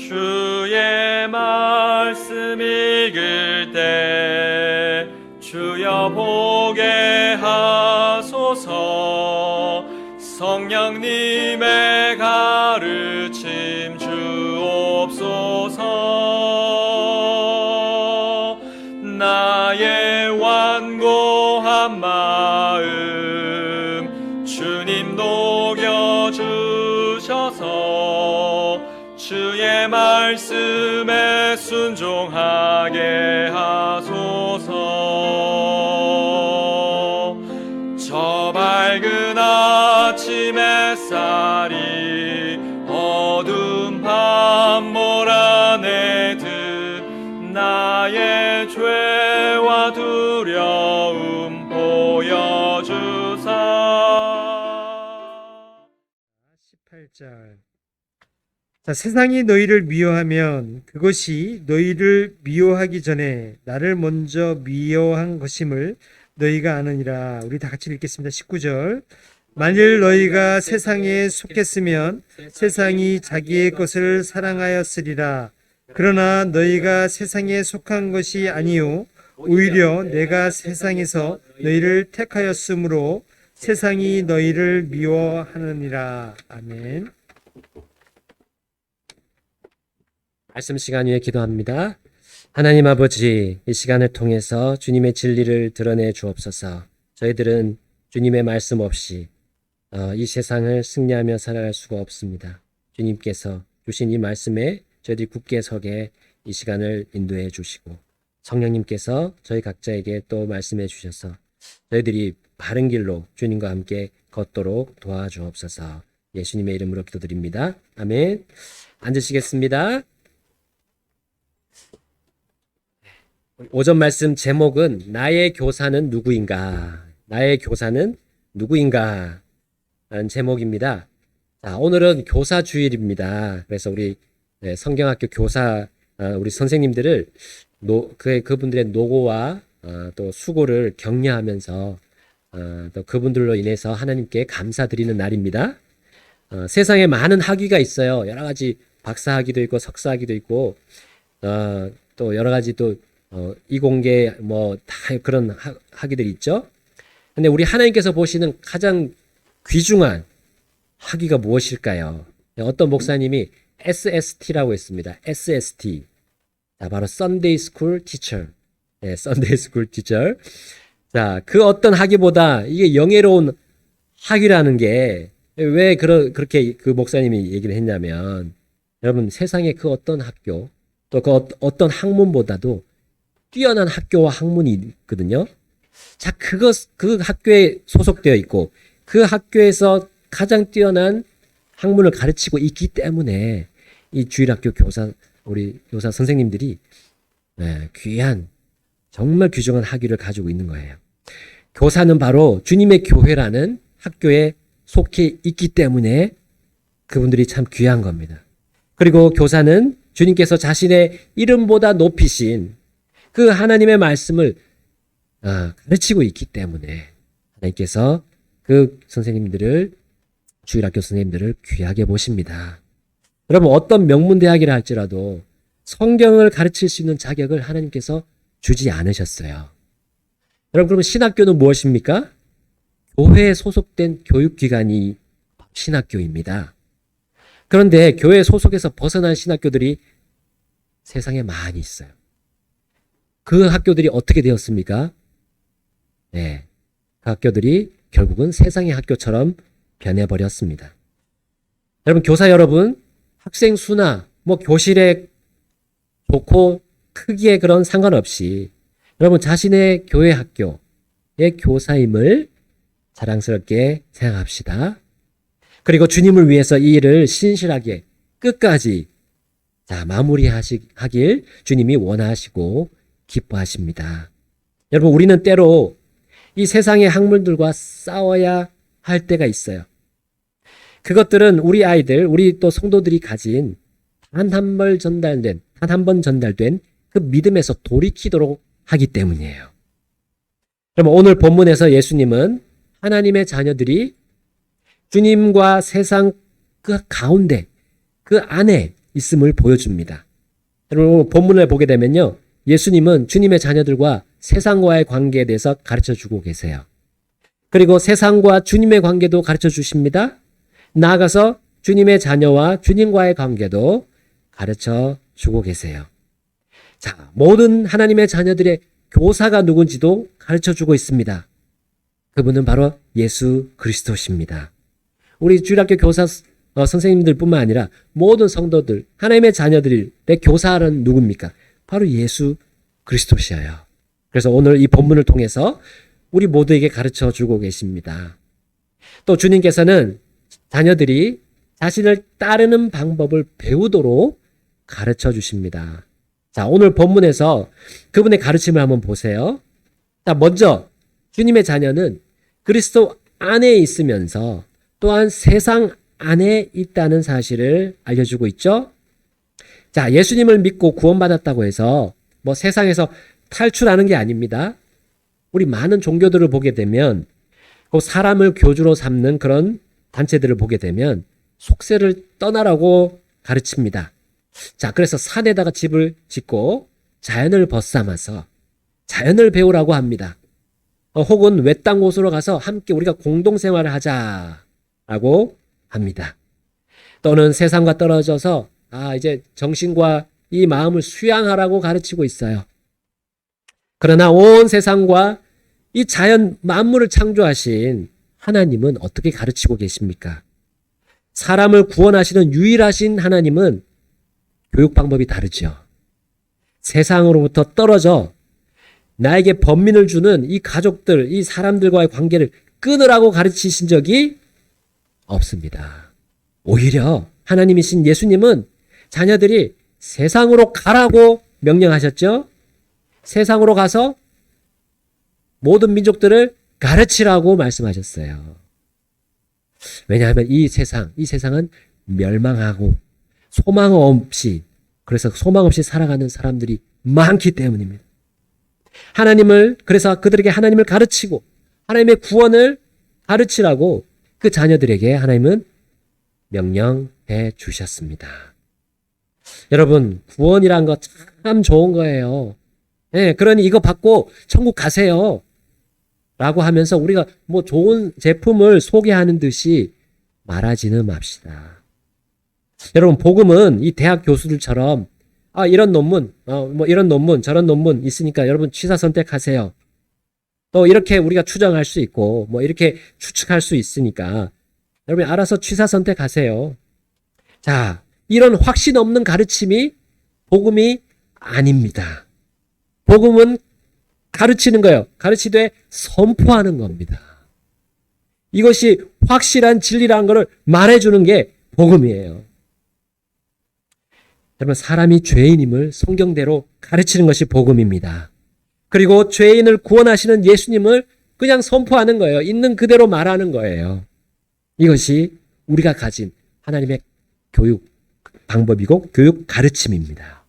주의 말씀 읽을 때 주여 보게 하소서. 성령님의 가르침 주옵소서. 나의 완고한 마음 주님 녹여주셔서 주의 말씀에 순종하게 하소서. 저 밝은 아침 햇살이 어두운 밤 몰아내듯 나의 죄와 두려움 보여주사. 18절. 자, 세상이 너희를 미워하면 그것이 너희를 미워하기 전에 나를 먼저 미워한 것임을 너희가 아느니라. 우리 다 같이 읽겠습니다. 19절. 만일 너희가 세상에 속했으면 세상이 자기의 것을 사랑하였으리라. 그러나 너희가 세상에 속한 것이 아니요 오히려 내가 세상에서 너희를 택하였으므로 세상이 너희를 미워하느니라. 아멘. 말씀 시간 위에 기도합니다. 하나님 아버지, 이 시간을 통해서 주님의 진리를 드러내 주옵소서. 저희들은 주님의 말씀 없이 이 세상을 승리하며 살아갈 수가 없습니다. 주님께서 주신 이 말씀에 저희들이 굳게 서게 이 시간을 인도해 주시고 성령님께서 저희 각자에게 또 말씀해 주셔서 저희들이 바른 길로 주님과 함께 걷도록 도와주옵소서. 예수님의 이름으로 기도드립니다. 아멘. 앉으시겠습니다. 오전 말씀 제목은 나의 교사는 누구인가? 나의 교사는 누구인가? 라는 제목입니다. 자, 오늘은 교사 주일입니다. 그래서 우리 성경학교 교사 우리 선생님들을 그분들의 노고와 또 수고를 격려하면서 또 그분들로 인해서 하나님께 감사드리는 날입니다. 세상에 많은 학위가 있어요. 여러 가지 박사학위도 있고 석사학위도 있고 또 여러 가지 또 이공계 뭐 다 그런 학위들이 있죠. 근데 우리 하나님께서 보시는 가장 귀중한 학위가 무엇일까요? 어떤 목사님이 SST라고 했습니다. SST. 자, 바로 Sunday School Teacher. 네, Sunday School Teacher. 자, 그 어떤 학위보다 이게 영예로운 학위라는 게 왜 그렇게 그 목사님이 얘기를 했냐면, 여러분 세상에 그 어떤 학교 또 그 어떤 학문보다도 뛰어난 학교와 학문이 있거든요. 자, 그 학교에 소속되어 있고 그 학교에서 가장 뛰어난 학문을 가르치고 있기 때문에 이 주일학교 우리 교사 선생님들이 귀한 정말 귀중한 학위를 가지고 있는 거예요. 교사는 바로 주님의 교회라는 학교에 속해 있기 때문에 그분들이 참 귀한 겁니다. 그리고 교사는 주님께서 자신의 이름보다 높이신 그 하나님의 말씀을 가르치고 있기 때문에 하나님께서 그 선생님들을 주일학교 선생님들을 귀하게 보십니다. 여러분 어떤 명문대학이라 할지라도 성경을 가르칠 수 있는 자격을 하나님께서 주지 않으셨어요. 여러분 그러면 신학교는 무엇입니까? 교회에 소속된 교육기관이 신학교입니다. 그런데 교회 소속에서 벗어난 신학교들이 세상에 많이 있어요. 그 학교들이 어떻게 되었습니까? 네, 그 학교들이 결국은 세상의 학교처럼 변해버렸습니다. 여러분 교사 여러분, 학생 수나 뭐 교실에 좋고 크기에 그런 상관없이 여러분 자신의 교회 학교의 교사임을 자랑스럽게 생각합시다. 그리고 주님을 위해서 이 일을 신실하게 끝까지 마무리하길 주님이 원하시고 기뻐하십니다. 여러분 우리는 때로 이 세상의 학문들과 싸워야 할 때가 있어요. 그것들은 우리 아이들, 우리 또 성도들이 가진 단 한 번 전달된 그 믿음에서 돌이키도록 하기 때문이에요. 그럼 오늘 본문에서 예수님은 하나님의 자녀들이 주님과 세상 그 가운데 그 안에 있음을 보여줍니다. 여러분 오늘 본문을 보게 되면요. 예수님은 주님의 자녀들과 세상과의 관계에 대해서 가르쳐 주고 계세요. 그리고 세상과 주님의 관계도 가르쳐 주십니다. 나아가서 주님의 자녀와 주님과의 관계도 가르쳐 주고 계세요. 자, 모든 하나님의 자녀들의 교사가 누군지도 가르쳐 주고 있습니다. 그분은 바로 예수 그리스도십니다. 우리 주일학교 교사 선생님들뿐만 아니라 모든 성도들, 하나님의 자녀들의 교사는 누굽니까? 바로 예수 그리스도시여요. 그래서 오늘 이 본문을 통해서 우리 모두에게 가르쳐 주고 계십니다. 또 주님께서는 자녀들이 자신을 따르는 방법을 배우도록 가르쳐 주십니다. 자, 오늘 본문에서 그분의 가르침을 한번 보세요. 자, 먼저 주님의 자녀는 그리스도 안에 있으면서 또한 세상 안에 있다는 사실을 알려주고 있죠. 자, 예수님을 믿고 구원받았다고 해서 뭐 세상에서 탈출하는 게 아닙니다. 우리 많은 종교들을 보게 되면 그 사람을 교주로 삼는 그런 단체들을 보게 되면 속세를 떠나라고 가르칩니다. 자, 그래서 산에다가 집을 짓고 자연을 벗삼아서 자연을 배우라고 합니다. 혹은 외딴 곳으로 가서 함께 우리가 공동생활을 하자라고 합니다. 또는 세상과 떨어져서 이제 정신과 이 마음을 수양하라고 가르치고 있어요. 그러나 온 세상과 이 자연 만물을 창조하신 하나님은 어떻게 가르치고 계십니까? 사람을 구원하시는 유일하신 하나님은 교육 방법이 다르죠. 세상으로부터 떨어져 나에게 번민을 주는 이 가족들, 이 사람들과의 관계를 끊으라고 가르치신 적이 없습니다. 오히려 하나님이신 예수님은 자녀들이 세상으로 가라고 명령하셨죠. 세상으로 가서 모든 민족들을 가르치라고 말씀하셨어요. 왜냐하면 이 세상은 멸망하고 소망 없이, 그래서 소망 없이 살아가는 사람들이 많기 때문입니다. 그래서 그들에게 하나님을 가르치고 하나님의 구원을 가르치라고 그 자녀들에게 하나님은 명령해 주셨습니다. 여러분, 구원이란 거 참 좋은 거예요. 그러니 이거 받고 천국 가세요 라고 하면서 우리가 뭐 좋은 제품을 소개하는 듯이 말하지는 맙시다. 여러분, 복음은 이 대학 교수들처럼 이런 논문, 이런 논문, 저런 논문 있으니까 여러분 취사 선택하세요. 또 이렇게 우리가 추정할 수 있고 뭐 이렇게 추측할 수 있으니까 여러분이 알아서 취사 선택하세요. 자, 이런 확신 없는 가르침이 복음이 아닙니다. 복음은 가르치는 거예요. 가르치되 선포하는 겁니다. 이것이 확실한 진리라는 것을 말해주는 게 복음이에요. 여러분, 사람이 죄인임을 성경대로 가르치는 것이 복음입니다. 그리고 죄인을 구원하시는 예수님을 그냥 선포하는 거예요. 있는 그대로 말하는 거예요. 이것이 우리가 가진 하나님의 교육 방법이고 교육 가르침입니다.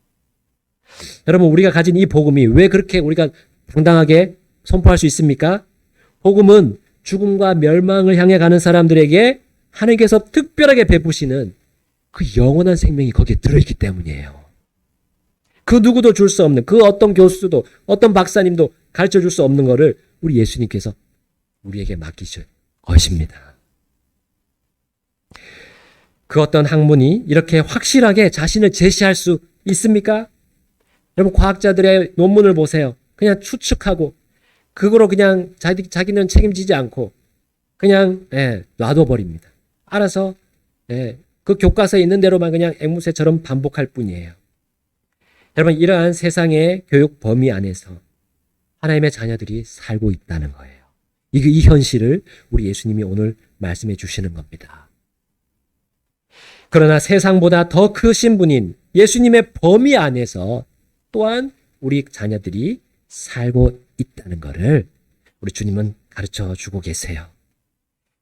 여러분, 우리가 가진 이 복음이 왜 그렇게 우리가 당당하게 선포할 수 있습니까? 복음은 죽음과 멸망을 향해 가는 사람들에게 하나님께서 특별하게 베푸시는 그 영원한 생명이 거기에 들어있기 때문이에요. 그 누구도 줄 수 없는, 그 어떤 교수도 어떤 박사님도 가르쳐 줄 수 없는 거를 우리 예수님께서 우리에게 맡기실 것입니다. 그 어떤 학문이 이렇게 확실하게 자신을 제시할 수 있습니까? 여러분, 과학자들의 논문을 보세요. 그냥 추측하고 그거로 그냥 자기는 책임지지 않고 그냥 놔둬버립니다. 알아서 그 교과서에 있는 대로만 그냥 앵무새처럼 반복할 뿐이에요. 여러분, 이러한 세상의 교육 범위 안에서 하나님의 자녀들이 살고 있다는 거예요. 이 현실을 우리 예수님이 오늘 말씀해 주시는 겁니다. 그러나 세상보다 더 크신 분인 예수님의 범위 안에서 또한 우리 자녀들이 살고 있다는 것을 우리 주님은 가르쳐 주고 계세요.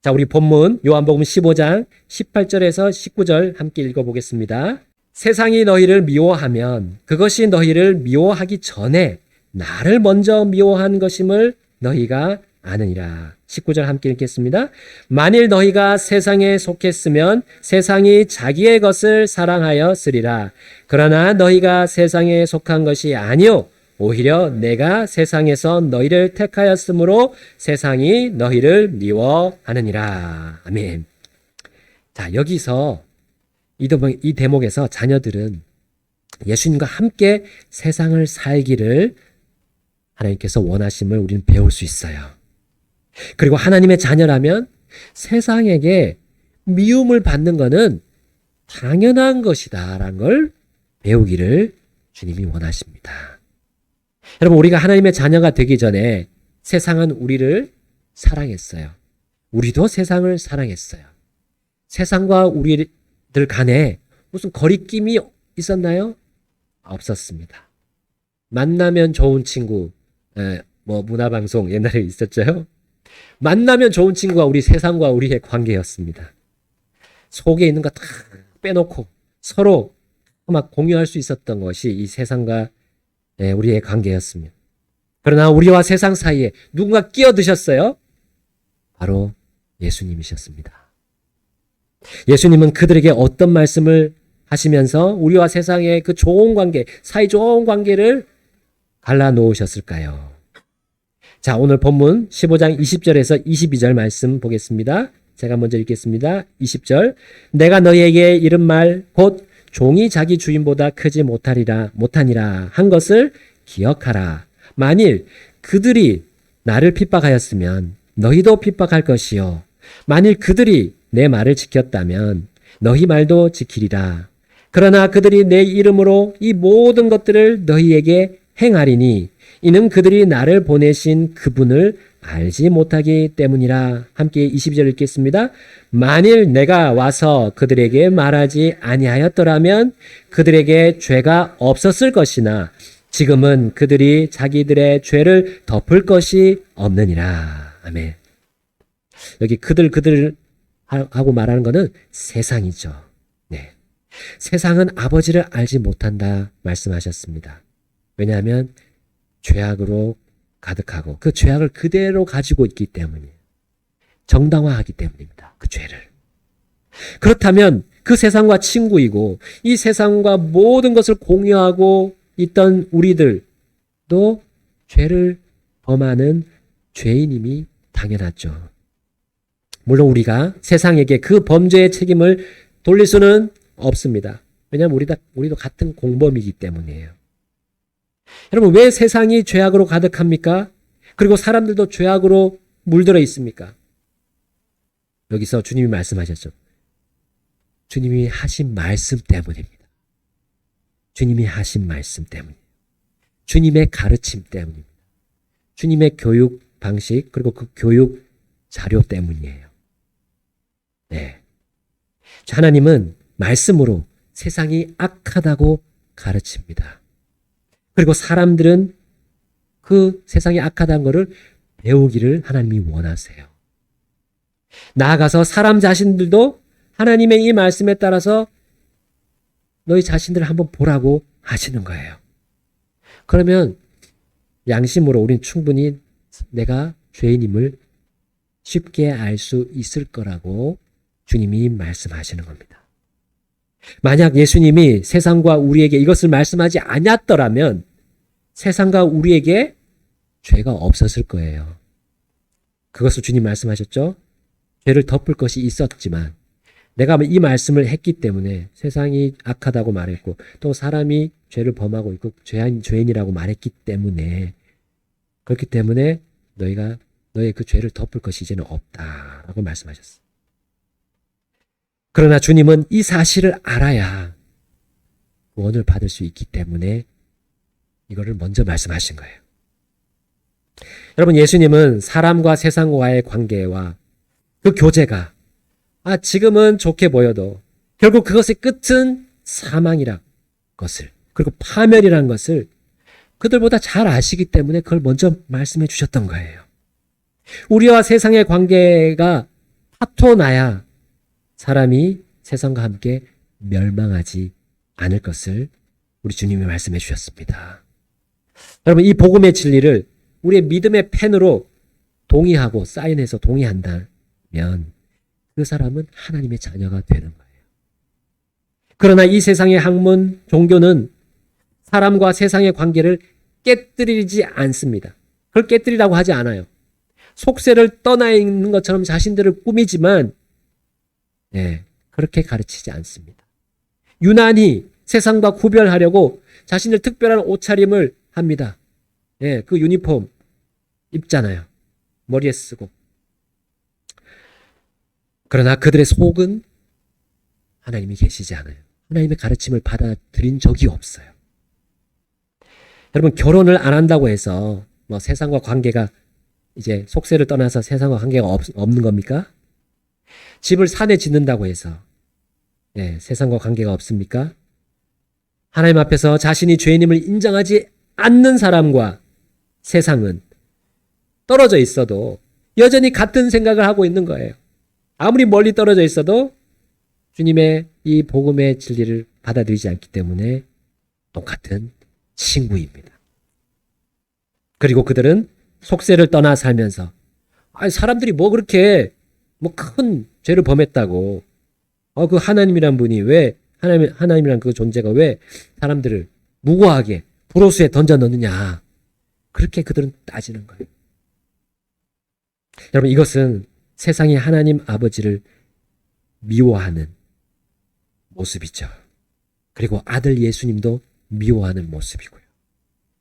자, 우리 본문 요한복음 15장 18절에서 19절 함께 읽어보겠습니다. 세상이 너희를 미워하면 그것이 너희를 미워하기 전에 나를 먼저 미워한 것임을 너희가 아느니라. 19절 함께 읽겠습니다. 만일 너희가 세상에 속했으면 세상이 자기의 것을 사랑하였으리라. 그러나 너희가 세상에 속한 것이 아니요 오히려 내가 세상에서 너희를 택하였으므로 세상이 너희를 미워하느니라. 아멘. 자, 여기서 이 대목에서 자녀들은 예수님과 함께 세상을 살기를 하나님께서 원하심을 우리는 배울 수 있어요. 그리고 하나님의 자녀라면 세상에게 미움을 받는 것은 당연한 것이다라는 걸 배우기를 주님이 원하십니다. 여러분, 우리가 하나님의 자녀가 되기 전에 세상은 우리를 사랑했어요. 우리도 세상을 사랑했어요. 세상과 우리들 간에 무슨 거리낌이 있었나요? 없었습니다. 만나면 좋은 친구, 문화방송 옛날에 있었죠. 만나면 좋은 친구가 우리 세상과 우리의 관계였습니다. 속에 있는 거 다 빼놓고 서로 막 공유할 수 있었던 것이 이 세상과 우리의 관계였습니다. 그러나 우리와 세상 사이에 누군가 끼어드셨어요. 바로 예수님이셨습니다. 예수님은 그들에게 어떤 말씀을 하시면서 우리와 세상의 그 좋은 관계, 사이 좋은 관계를 갈라놓으셨을까요? 자, 오늘 본문 15장 20절에서 22절 말씀 보겠습니다. 제가 먼저 읽겠습니다. 20절. 내가 너희에게 이른 말 곧 종이 자기 주인보다 크지 못하니라 한 것을 기억하라. 만일 그들이 나를 핍박하였으면 너희도 핍박할 것이요. 만일 그들이 내 말을 지켰다면 너희 말도 지키리라. 그러나 그들이 내 이름으로 이 모든 것들을 너희에게 행하리니 이는 그들이 나를 보내신 그분을 알지 못하기 때문이라. 함께 22절 읽겠습니다. 만일 내가 와서 그들에게 말하지 아니하였더라면 그들에게 죄가 없었을 것이나 지금은 그들이 자기들의 죄를 덮을 것이 없느니라. 아멘. 여기 그들 하고 말하는 것은 세상이죠. 네. 세상은 아버지를 알지 못한다 말씀하셨습니다. 왜냐하면 죄악으로 가득하고 그 죄악을 그대로 가지고 있기 때문이에요. 정당화하기 때문입니다. 그 죄를. 그렇다면 그 세상과 친구이고 이 세상과 모든 것을 공유하고 있던 우리들도 죄를 범하는 죄인임이 당연하죠. 물론 우리가 세상에게 그 범죄의 책임을 돌릴 수는 없습니다. 왜냐하면 우리도 같은 공범이기 때문이에요. 여러분, 왜 세상이 죄악으로 가득합니까? 그리고 사람들도 죄악으로 물들어 있습니까? 여기서 주님이 말씀하셨죠. 주님이 하신 말씀 때문입니다. 주님이 하신 말씀 때문이에요. 주님의 가르침 때문입니다. 주님의 교육 방식 그리고 그 교육 자료 때문이에요. 네. 하나님은 말씀으로 세상이 악하다고 가르칩니다. 그리고 사람들은 그 세상이 악하다는 것을 배우기를 하나님이 원하세요. 나아가서 사람 자신들도 하나님의 이 말씀에 따라서 너희 자신들을 한번 보라고 하시는 거예요. 그러면 양심으로 우린 충분히 내가 죄인임을 쉽게 알 수 있을 거라고 주님이 말씀하시는 겁니다. 만약 예수님이 세상과 우리에게 이것을 말씀하지 않았더라면 세상과 우리에게 죄가 없었을 거예요. 그것을 주님 말씀하셨죠. 죄를 덮을 것이 있었지만 내가 이 말씀을 했기 때문에 세상이 악하다고 말했고 또 사람이 죄를 범하고 있고 죄인이라고 말했기 때문에 그렇기 때문에 너의 그 죄를 덮을 것이 이제는 없다라고 말씀하셨어요. 그러나 주님은 이 사실을 알아야 구원을 받을 수 있기 때문에 이거를 먼저 말씀하신 거예요. 여러분, 예수님은 사람과 세상과의 관계와 그 교제가 지금은 좋게 보여도 결국 그것의 끝은 사망이란 것을 그리고 파멸이란 것을 그들보다 잘 아시기 때문에 그걸 먼저 말씀해 주셨던 거예요. 우리와 세상의 관계가 파토나야 사람이 세상과 함께 멸망하지 않을 것을 우리 주님이 말씀해 주셨습니다. 여러분, 이 복음의 진리를 우리의 믿음의 펜으로 동의하고 사인해서 동의한다면 그 사람은 하나님의 자녀가 되는 거예요. 그러나 이 세상의 학문, 종교는 사람과 세상의 관계를 깨뜨리지 않습니다. 그걸 깨뜨리라고 하지 않아요. 속세를 떠나 있는 것처럼 자신들을 꾸미지만 그렇게 가르치지 않습니다. 유난히 세상과 구별하려고 자신들 특별한 옷차림을 합니다. 그 유니폼 입잖아요. 머리에 쓰고. 그러나 그들의 속은 하나님이 계시지 않아요. 하나님의 가르침을 받아들인 적이 없어요. 여러분, 결혼을 안 한다고 해서 뭐 세상과 관계가 이제 속세를 떠나서 세상과 관계가 없는 겁니까? 집을 산에 짓는다고 해서 세상과 관계가 없습니까? 하나님 앞에서 자신이 죄인임을 인정하지 않는 사람과 세상은 떨어져 있어도 여전히 같은 생각을 하고 있는 거예요. 아무리 멀리 떨어져 있어도 주님의 이 복음의 진리를 받아들이지 않기 때문에 똑같은 친구입니다. 그리고 그들은 속세를 떠나 살면서 사람들이 뭐 그렇게 큰 죄를 범했다고 그 하나님이란 분이 왜 하나님이란 그 존재가 왜 사람들을 무고하게 불호수에 던져 넣느냐, 그렇게 그들은 따지는 거예요. 여러분, 이것은 세상이 하나님 아버지를 미워하는 모습이죠. 그리고 아들 예수님도 미워하는 모습이고요.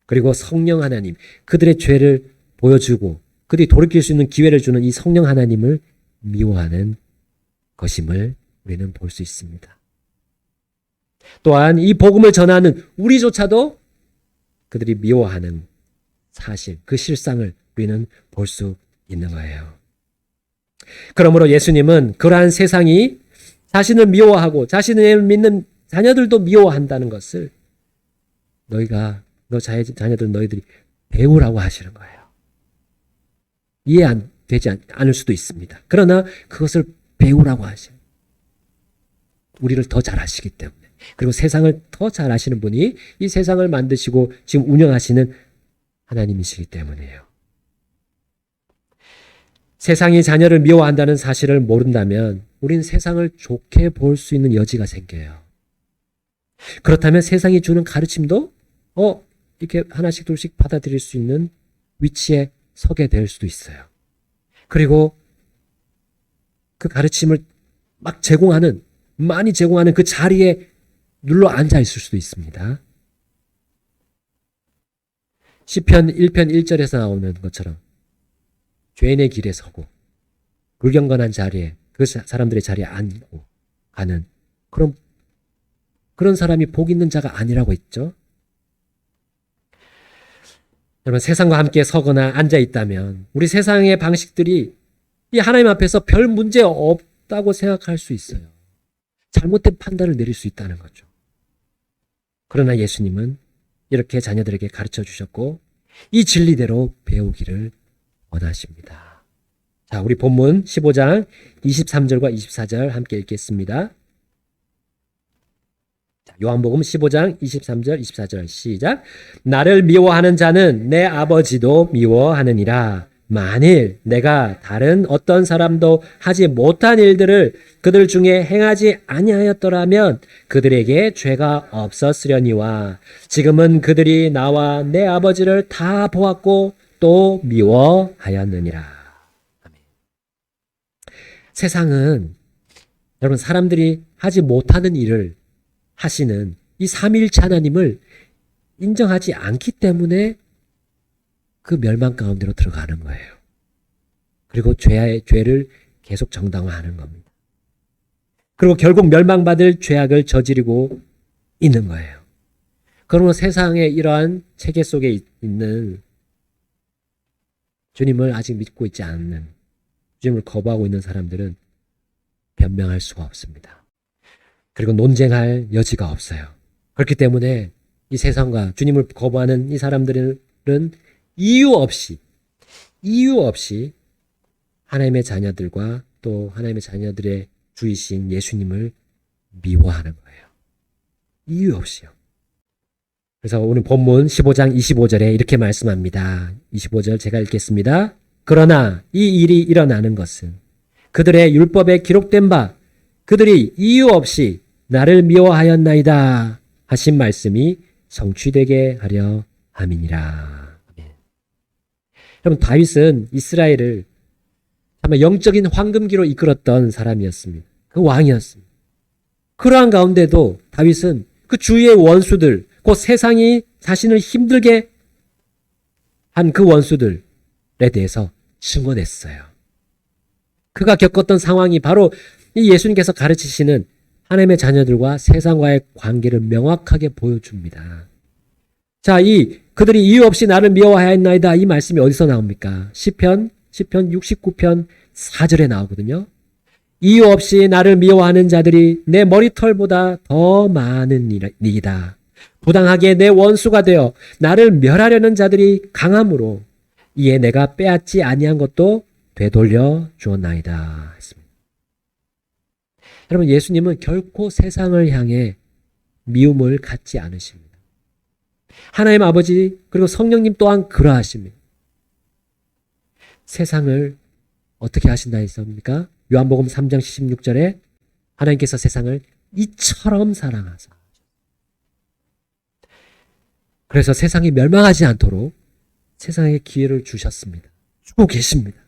그리고 성령 하나님, 그들의 죄를 보여주고 그들이 돌이킬 수 있는 기회를 주는 이 성령 하나님을 미워하는 것임을 우리는 볼 수 있습니다. 또한 이 복음을 전하는 우리조차도 그들이 미워하는 사실, 그 실상을 우리는 볼 수 있는 거예요. 그러므로 예수님은 그러한 세상이 자신을 미워하고 자신을 믿는 자녀들도 미워한다는 것을 너 자녀들 너희들이 배우라고 하시는 거예요. 이해 안 되지 않을 수도 있습니다. 그러나 그것을 배우라고 하셔요. 우리를 더 잘 아시기 때문에. 그리고 세상을 더 잘 아시는 분이 이 세상을 만드시고 지금 운영하시는 하나님이시기 때문이에요. 세상이 자녀를 미워한다는 사실을 모른다면 우린 세상을 좋게 볼 수 있는 여지가 생겨요. 그렇다면 세상이 주는 가르침도 이렇게 하나씩 둘씩 받아들일 수 있는 위치에 서게 될 수도 있어요. 그리고 그 가르침을 많이 제공하는 그 자리에 눌러 앉아 있을 수도 있습니다. 시편 1편 1절에서 나오는 것처럼 죄인의 길에 서고 불경건한 자리에 그 사람들의 자리에 앉고 가는 그런 사람이 복 있는 자가 아니라고 했죠. 여러분, 세상과 함께 서거나 앉아 있다면 우리 세상의 방식들이 이 하나님 앞에서 별 문제 없다고 생각할 수 있어요. 잘못된 판단을 내릴 수 있다는 거죠. 그러나 예수님은 이렇게 자녀들에게 가르쳐 주셨고 이 진리대로 배우기를 원하십니다. 자, 우리 본문 15장 23절과 24절 함께 읽겠습니다. 요한복음 15장 23절 24절 시작. 나를 미워하는 자는 내 아버지도 미워하느니라. 만일 내가 다른 어떤 사람도 하지 못한 일들을 그들 중에 행하지 아니하였더라면 그들에게 죄가 없었으려니와 지금은 그들이 나와 내 아버지를 다 보았고 또 미워하였느니라. 아멘. 세상은 여러분, 사람들이 하지 못하는 일을 하시는 이 삼위일체 하나님을 인정하지 않기 때문에 그 멸망 가운데로 들어가는 거예요. 그리고 죄를 계속 정당화하는 겁니다. 그리고 결국 멸망받을 죄악을 저지르고 있는 거예요. 그러므로 세상의 이러한 체계 속에 있는 주님을 아직 믿고 있지 않는, 주님을 거부하고 있는 사람들은 변명할 수가 없습니다. 그리고 논쟁할 여지가 없어요. 그렇기 때문에 이 세상과 주님을 거부하는 이 사람들은 이유 없이 하나님의 자녀들과 또 하나님의 자녀들의 주이신 예수님을 미워하는 거예요. 이유 없이요. 그래서 오늘 본문 15장 25절에 이렇게 말씀합니다. 25절 제가 읽겠습니다. 그러나 이 일이 일어나는 것은 그들의 율법에 기록된 바 그들이 이유 없이 나를 미워하였나이다 하신 말씀이 성취되게 하려 함이니라. 여러분, 다윗은 이스라엘을 아마 영적인 황금기로 이끌었던 사람이었습니다. 그 왕이었습니다. 그러한 가운데도 다윗은 그 주위의 원수들, 그 세상이 자신을 힘들게 한 그 원수들에 대해서 증언했어요. 그가 겪었던 상황이 바로 이 예수님께서 가르치시는 하나님의 자녀들과 세상과의 관계를 명확하게 보여줍니다. 자, 그들이 이유 없이 나를 미워하였나이다 이 말씀이 어디서 나옵니까? 시편 69편 4절에 나오거든요. 이유 없이 나를 미워하는 자들이 내 머리털보다 더 많은 이이다. 부당하게 내 원수가 되어 나를 멸하려는 자들이 강함으로 이에 내가 빼앗지 아니한 것도 되돌려 주었나이다 했습니다. 여러분, 예수님은 결코 세상을 향해 미움을 갖지 않으십니다. 하나님 아버지 그리고 성령님 또한 그러하십니다. 세상을 어떻게 하신다 했습니까? 요한복음 3장 16절에 하나님께서 세상을 이처럼 사랑하사 그래서 세상이 멸망하지 않도록 세상에 기회를 주셨습니다. 주고 계십니다.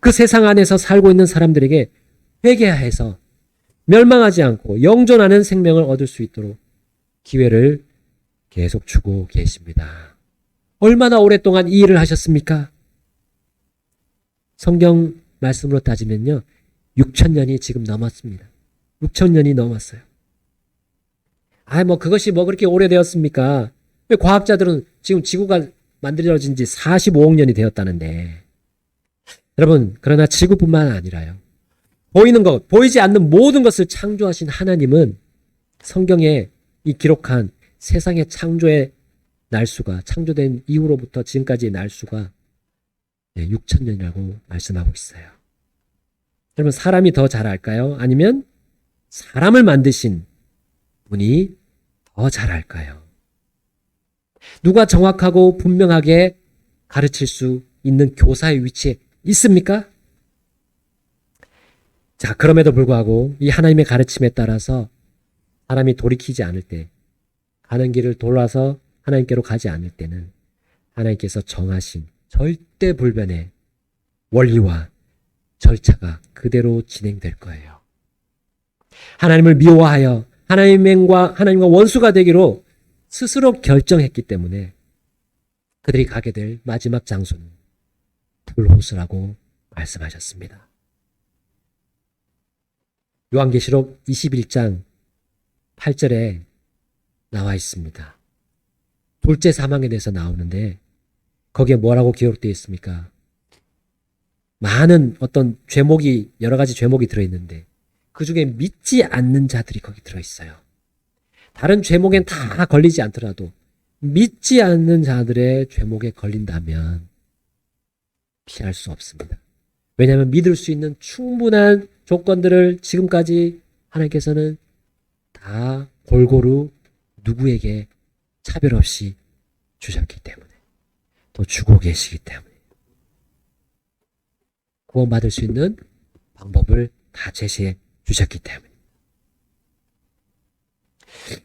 그 세상 안에서 살고 있는 사람들에게 회개해서 멸망하지 않고 영존하는 생명을 얻을 수 있도록 기회를 계속 주고 계십니다. 얼마나 오랫동안 이 일을 하셨습니까? 성경 말씀으로 따지면요, 6,000년이 지금 넘었습니다. 6,000년이 넘었어요. 그것이 그렇게 오래되었습니까? 왜 과학자들은 지금 지구가 만들어진 지 45억 년이 되었다는데. 여러분, 그러나 지구뿐만 아니라요. 보이는 것, 보이지 않는 모든 것을 창조하신 하나님은 성경에 이 기록한 세상의 창조의 날수가, 창조된 이후로부터 지금까지의 날수가 6,000년이라고 말씀하고 있어요. 여러분, 사람이 더 잘 알까요? 아니면 사람을 만드신 분이 더 잘 알까요? 누가 정확하고 분명하게 가르칠 수 있는 교사의 위치에 있습니까? 자, 그럼에도 불구하고 이 하나님의 가르침에 따라서 사람이 돌이키지 않을 때, 가는 길을 돌아서 하나님께로 가지 않을 때는 하나님께서 정하신 절대 불변의 원리와 절차가 그대로 진행될 거예요. 하나님을 미워하여 하나님과 원수가 되기로 스스로 결정했기 때문에 그들이 가게 될 마지막 장소는 불호수라고 말씀하셨습니다. 요한계시록 21장 8절에 나와 있습니다. 둘째 사망에 대해서 나오는데 거기에 뭐라고 기록되어 있습니까? 많은 어떤 죄목이, 여러 가지 죄목이 들어있는데 그 중에 믿지 않는 자들이 거기 들어있어요. 다른 죄목엔 다 걸리지 않더라도 믿지 않는 자들의 죄목에 걸린다면 피할 수 없습니다. 왜냐하면 믿을 수 있는 충분한 조건들을 지금까지 하나님께서는 다 골고루 누구에게 차별 없이 주셨기 때문에, 또 주고 계시기 때문에 구원받을 수 있는 방법을 다 제시해 주셨기 때문에.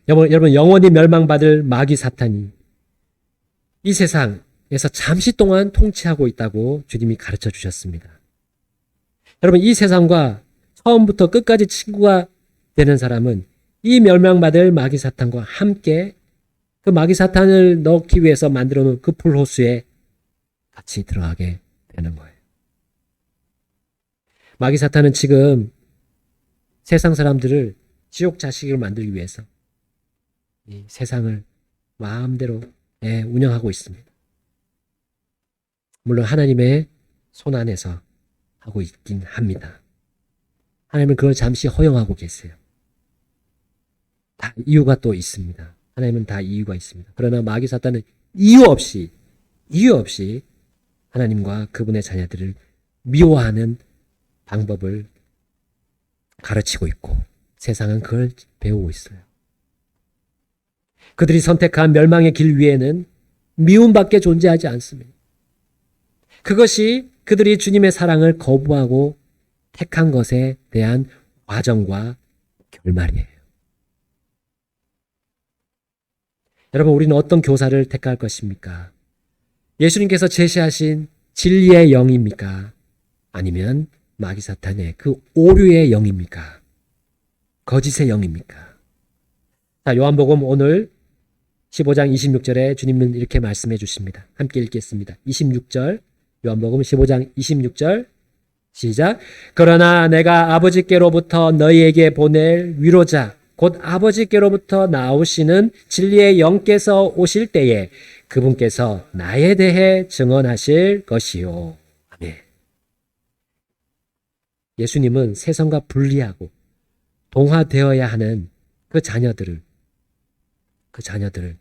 여러분, 영원히 멸망받을 마귀 사탄이 이 세상에서 잠시 동안 통치하고 있다고 주님이 가르쳐 주셨습니다. 여러분, 이 세상과 처음부터 끝까지 친구가 되는 사람은 이 멸망받을 마귀 사탄과 함께 그 마귀 사탄을 넣기 위해서 만들어 놓은 그 불호수에 같이 들어가게 되는 거예요. 마귀 사탄은 지금 세상 사람들을 지옥 자식을 만들기 위해서 이 세상을 마음대로 운영하고 있습니다. 물론 하나님의 손 안에서 하고 있긴 합니다. 하나님은 그걸 잠시 허용하고 계세요. 다 이유가 또 있습니다. 하나님은 다 이유가 있습니다. 그러나 마귀 사탄은 이유 없이 하나님과 그분의 자녀들을 미워하는 방법을 가르치고 있고 세상은 그걸 배우고 있어요. 그들이 선택한 멸망의 길 위에는 미움밖에 존재하지 않습니다. 그것이 그들이 주님의 사랑을 거부하고 택한 것에 대한 과정과 결말이에요. 여러분, 우리는 어떤 교사를 택할 것입니까? 예수님께서 제시하신 진리의 영입니까? 아니면 마귀 사탄의 그 오류의 영입니까? 거짓의 영입니까? 자, 요한복음 오늘 15장 26절에 주님은 이렇게 말씀해 주십니다. 함께 읽겠습니다. 26절, 요한복음 15장 26절, 시작. 그러나 내가 아버지께로부터 너희에게 보낼 위로자, 곧 아버지께로부터 나오시는 진리의 영께서 오실 때에 그분께서 나에 대해 증언하실 것이요. 아멘. 예수님은 세상과 분리하고 동화되어야 하는 그 자녀들에게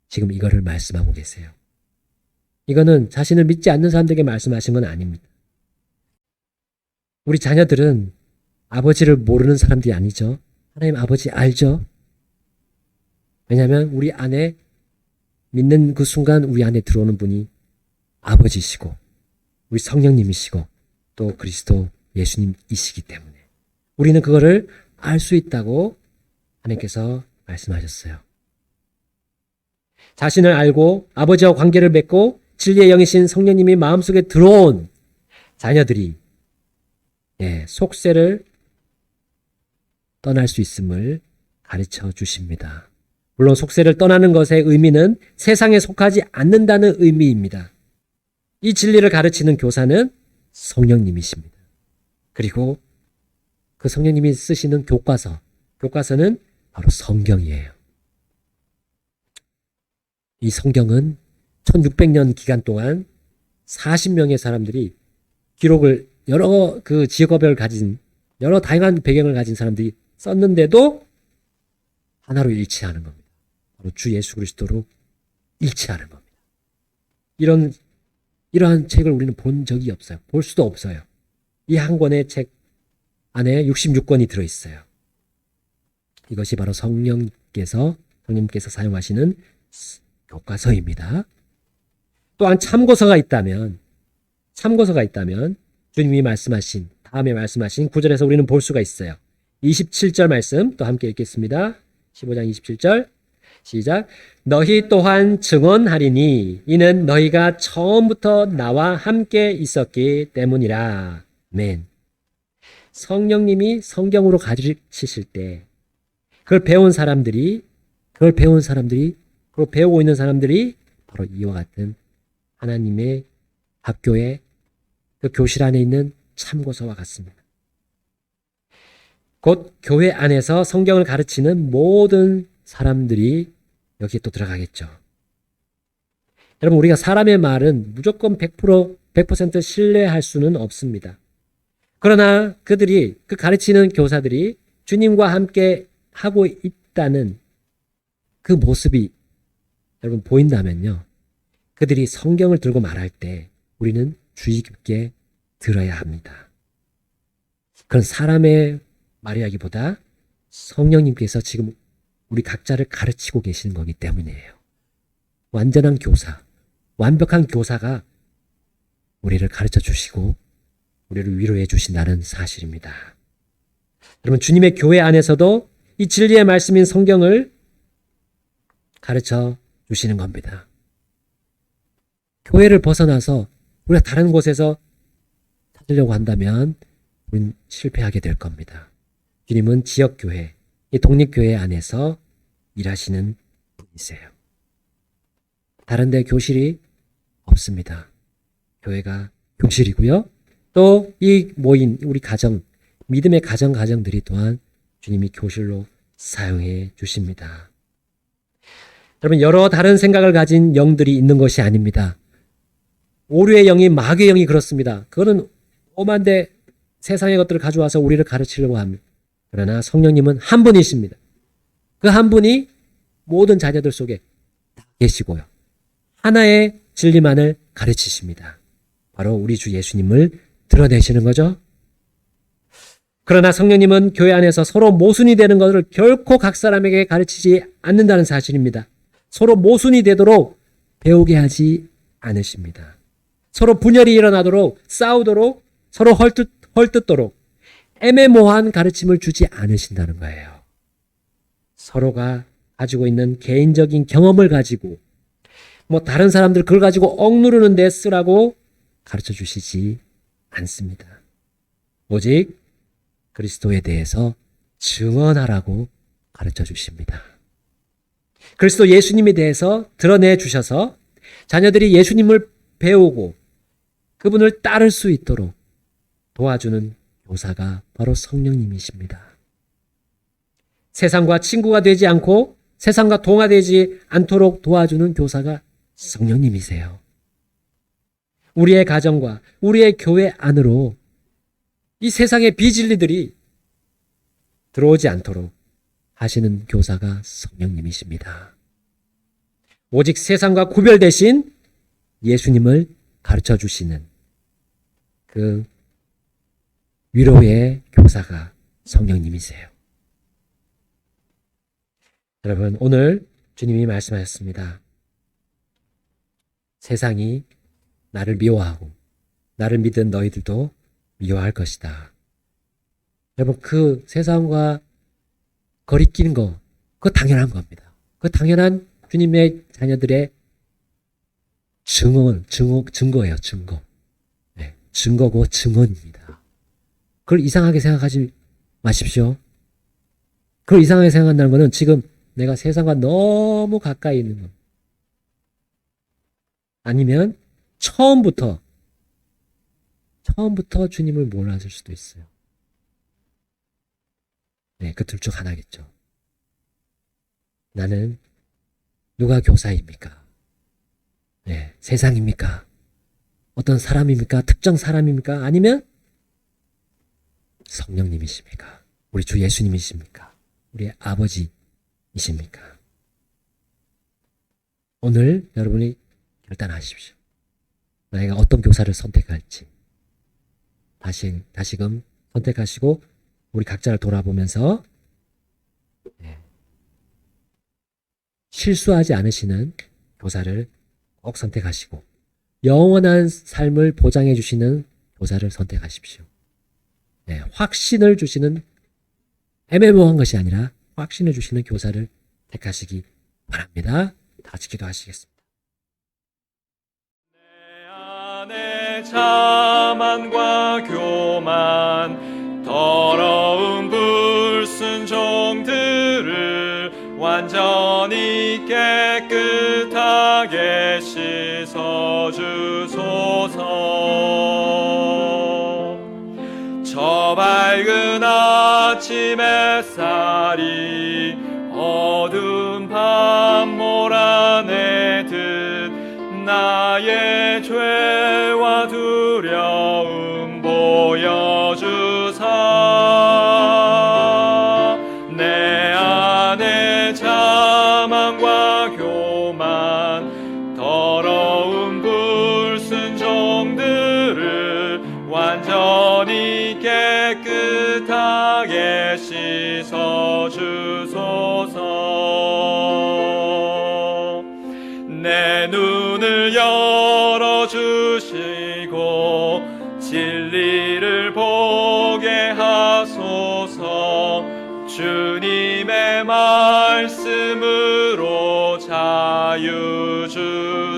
지금 이거를 말씀하고 계세요. 이거는 자신을 믿지 않는 사람들에게 말씀하신 건 아닙니다. 우리 자녀들은 아버지를 모르는 사람들이 아니죠. 하나님 아버지 알죠? 왜냐하면 우리 안에 믿는 그 순간 우리 안에 들어오는 분이 아버지시고 우리 성령님이시고 또 그리스도 예수님이시기 때문에 우리는 그거를 알 수 있다고 하나님께서 말씀하셨어요. 자신을 알고 아버지와 관계를 맺고 진리의 영이신 성령님이 마음속에 들어온 자녀들이 속세를 떠날 수 있음을 가르쳐 주십니다. 물론 속세를 떠나는 것의 의미는 세상에 속하지 않는다는 의미입니다. 이 진리를 가르치는 교사는 성령님이십니다. 그리고 그 성령님이 쓰시는 교과서는 바로 성경이에요. 이 성경은 1600년 기간 동안 40명의 사람들이 기록을 여러 그 직업을 가진 여러 다양한 배경을 가진 사람들이 썼는데도 하나로 일치하는 겁니다. 바로 주 예수 그리스도로 일치하는 겁니다. 이러한 책을 우리는 본 적이 없어요. 볼 수도 없어요. 이 한 권의 책 안에 66권이 들어있어요. 이것이 바로 성령님께서 사용하시는 교과서입니다. 또한 참고서가 있다면 주님이 다음에 말씀하신 9절에서 우리는 볼 수가 있어요. 27절 말씀 또 함께 읽겠습니다. 15장 27절 시작. 너희 또한 증언하리니 이는 너희가 처음부터 나와 함께 있었기 때문이라. 아멘. 성령님이 성경으로 가르치실 때 그걸 배운 사람들이 그걸 배우고 있는 사람들이 바로 이와 같은 하나님의 학교의 그 교실 안에 있는 참고서와 같습니다. 곧 교회 안에서 성경을 가르치는 모든 사람들이 여기에 또 들어가겠죠. 여러분, 우리가 사람의 말은 무조건 100% 신뢰할 수는 없습니다. 그러나 그 가르치는 교사들이 주님과 함께 하고 있다는 그 모습이 여러분 보인다면요. 그들이 성경을 들고 말할 때 우리는 주의 깊게 들어야 합니다. 그건 사람의 말이라기보다 성령님께서 지금 우리 각자를 가르치고 계시는 거기 때문이에요. 완전한 교사, 완벽한 교사가 우리를 가르쳐 주시고 우리를 위로해 주신다는 사실입니다. 여러분, 주님의 교회 안에서도 이 진리의 말씀인 성경을 가르쳐 주시는 겁니다. 교회를 벗어나서 우리가 다른 곳에서 찾으려고 한다면 우리는 실패하게 될 겁니다. 주님은 지역교회, 이 독립교회 안에서 일하시는 분이세요. 다른 데 교실이 없습니다. 교회가 교실이고요. 또 이 모인 우리 가정, 믿음의 가정들이 또한 주님이 교실로 사용해 주십니다. 여러분, 여러 다른 생각을 가진 영들이 있는 것이 아닙니다. 오류의 영이 마귀의 영이 그렇습니다. 그거는 오만데 세상의 것들을 가져와서 우리를 가르치려고 합니다. 그러나 성령님은 한 분이십니다. 그 한 분이 모든 자녀들 속에 계시고요. 하나의 진리만을 가르치십니다. 바로 우리 주 예수님을 드러내시는 거죠. 그러나 성령님은 교회 안에서 서로 모순이 되는 것을 결코 각 사람에게 가르치지 않는다는 사실입니다. 서로 모순이 되도록 배우게 하지 않으십니다. 서로 분열이 일어나도록 싸우도록 서로 헐뜯도록 애매모호한 가르침을 주지 않으신다는 거예요. 서로가 가지고 있는 개인적인 경험을 가지고 다른 사람들 그걸 가지고 억누르는 데 쓰라고 가르쳐 주시지 않습니다. 오직 그리스도에 대해서 증언하라고 가르쳐 주십니다. 그리스도 예수님에 대해서 드러내 주셔서 자녀들이 예수님을 배우고 그분을 따를 수 있도록 도와주는 교사가 바로 성령님이십니다. 세상과 친구가 되지 않고 세상과 동화되지 않도록 도와주는 교사가 성령님이세요. 우리의 가정과 우리의 교회 안으로 이 세상의 비진리들이 들어오지 않도록 하시는 교사가 성령님이십니다. 오직 세상과 구별되신 예수님을 가르쳐 주시는 그 위로의 교사가 성령님이세요. 여러분, 오늘 주님이 말씀하셨습니다. 세상이 나를 미워하고 나를 믿은 너희들도 미워할 것이다. 여러분, 그 세상과 거리끼는 거, 그거 당연한 겁니다. 그거 당연한 주님의 자녀들의 증거예요, 증거. 네, 증거고 증언입니다. 그걸 이상하게 생각하지 마십시오. 그걸 이상하게 생각한다는 것은 지금 내가 세상과 너무 가까이 있는 것. 아니면 처음부터 주님을 몰랐을 수도 있어요. 네, 그 둘 중 하나겠죠. 나는 누가 교사입니까? 네, 세상입니까? 어떤 사람입니까? 특정 사람입니까? 아니면 성령님이십니까? 우리 주 예수님이십니까? 우리의 아버지이십니까? 오늘 여러분이 결단하십시오. 나이가 어떤 교사를 선택할지 다시금 선택하시고 우리 각자를 돌아보면서 실수하지 않으시는 교사를 꼭 선택하시고 영원한 삶을 보장해 주시는 교사를 선택하십시오. 네, 확신을 주시는 애매모호한 것이 아니라 확신을 주시는 교사를 택하시기 바랍니다. 다 같이 기도하시겠습니다. 내 안에 자만과 교만 더러운 불순종들을 완전히 깨끗하게 씻어주소서. 저 밝은 아침 햇살이 어두운 밤 몰아내듯 나의 죄와 두려움 보여주사. 내 안에 자만과 교만 더러운 불순종들을 완전히 깨끗하게 씻어주소서. 내 눈을 열어주시고 진리를 보게 하소서. 주님의 말씀으로 자유 주소서.